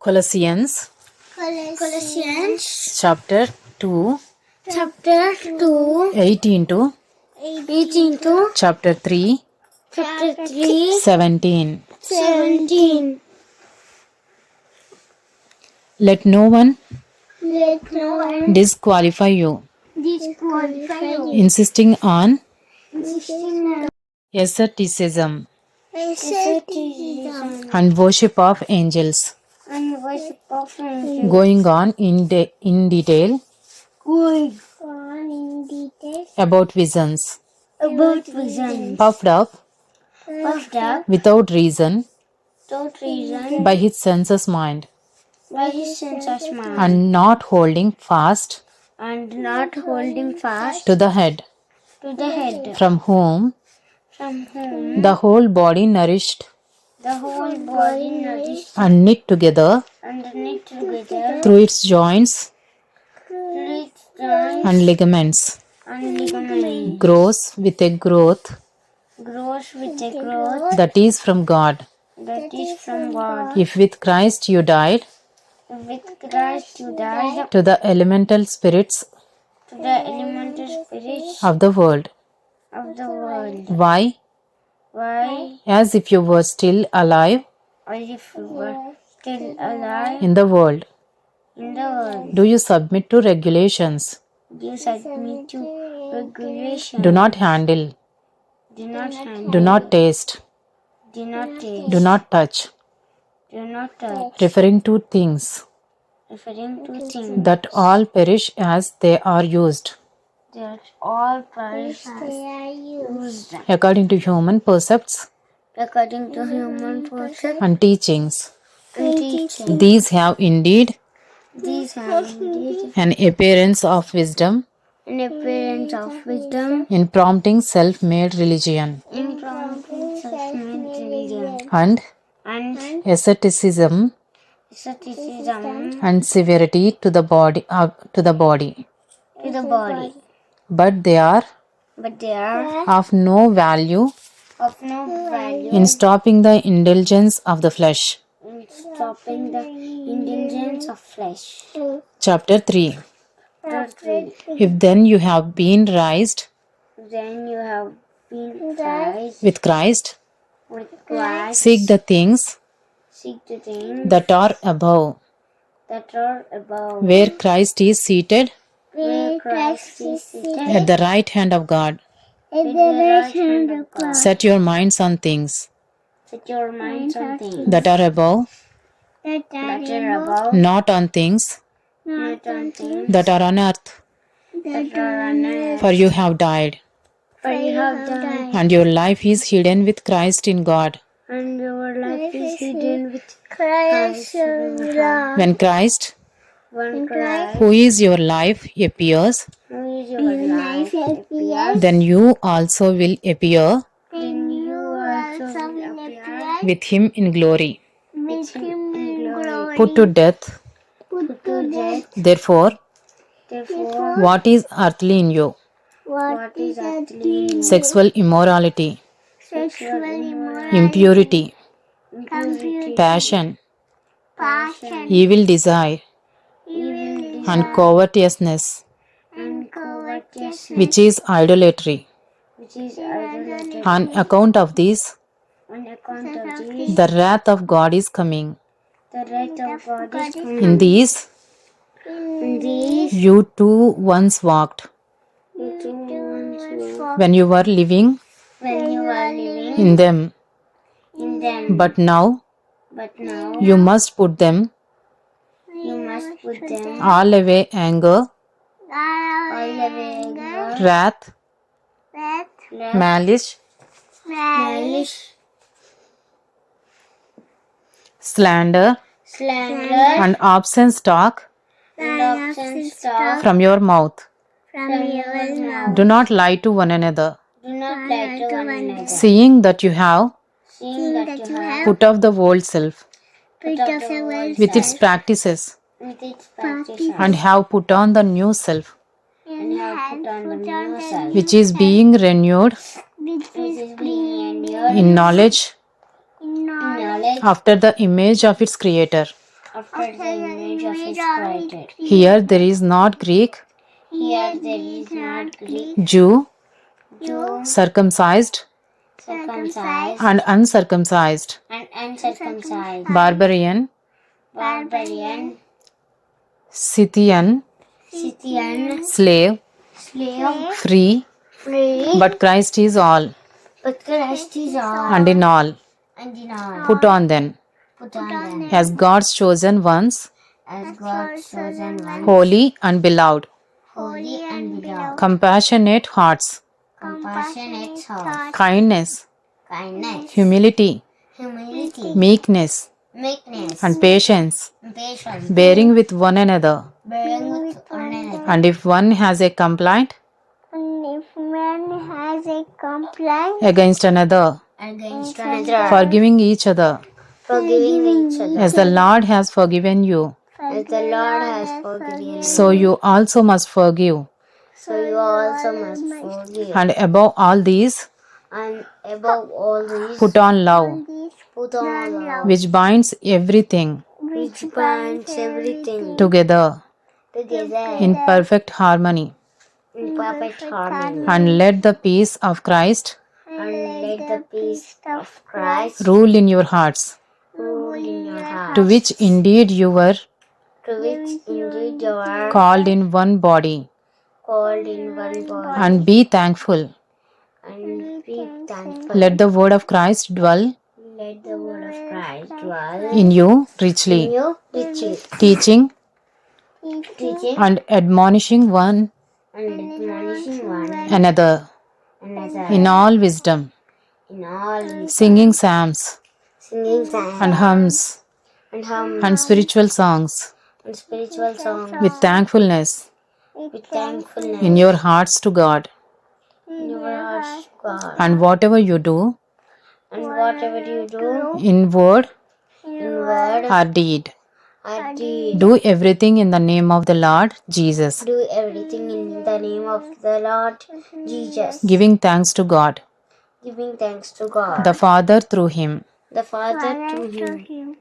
Colossians chapter 2 18 to chapter 3 17. Let no one disqualify you, insisting on asceticism and worship of angels, going on in detail about visions, puffed up without reason by his senses mind, and not holding fast to the head, from whom the whole body nourished and knit together through its joints and ligaments, grows with a growth that is from God. If with Christ you died to the elemental spirits of the world. Why? As if you were still alive in the world. Do you submit to regulations? Do not handle. Do not taste. Do not touch. Referring to things that all perish as they are used, according to human precepts and teachings. These have indeed an appearance of wisdom in prompting self-made religion and asceticism and severity to the body, but they are of no value in stopping the indulgence of the flesh. Chapter 3. If then you have been raised with Christ, seek the things that are above, where Christ is seated at the right hand of God. Set your minds on things that are above, not on things that are on earth. For you have died, and your life is hidden with Christ in God. When Christ, who is your life, appears, then you also will appear with him in glory. Put to death, therefore, what is earthly in you: sexual immorality, impurity, passion, evil desire, and covetousness, which is idolatry. On account of this, the wrath of God is coming. In these you too once walked, when you were living in them. But now you must put them all away: anger, wrath, malice, slander, and obscene talk from your mouth. Do not lie to one another, seeing that you have put off the old self with its practices, and have put on the new self, which is being renewed in knowledge after the image of its creator. after the image of his created. Here there is not Greek, Here there is not Greek, Jew, circumcised, and uncircumcised, and uncircumcised, barbarian, barbarian, Scythian, Scythian, slave, free, free, but Christ is all, but Christ is all, and in all. and in all. Put on then, Put on them, as God's chosen ones, as God's chosen ones, holy and beloved, holy and beloved, compassionate hearts, compassionate hearts, kindness, kindness, humility, humility, meekness, meekness, and patience, patience, bearing with one another. bearing with one another. And if one has a complaint against another, Against another, forgiving each other, forgiving each other, as the Lord has forgiven you, as the Lord has forgiven you. so you also must forgive. So you also must forgive. And above all these, And above all these, put on love, put on love, which binds everything which binds everything together together in perfect harmony. in perfect harmony. And let the peace of Christ And let the peace of Christ rule in your hearts, rule in your heart, to which indeed you were to which indeed you are called in one body. called in one body. And be thankful. And be thankful. Let the word of Christ dwell Let the word of Christ dwell in you in richly, you richly, teaching teaching and admonishing one and admonishing one another another in all wisdom, in all wisdom, singing psalms singing psalms and hymns and hymns and spiritual songs and spiritual songs with thankfulness with thankfulness in your hearts to God. in your hearts to God. And whatever you do And whatever you do in word in word or deed, or deed, do everything in the name of the Lord Jesus, do everything in the name of the Lord Jesus, giving thanks to God, giving thanks to God, the Father through Him. the Father, to Him.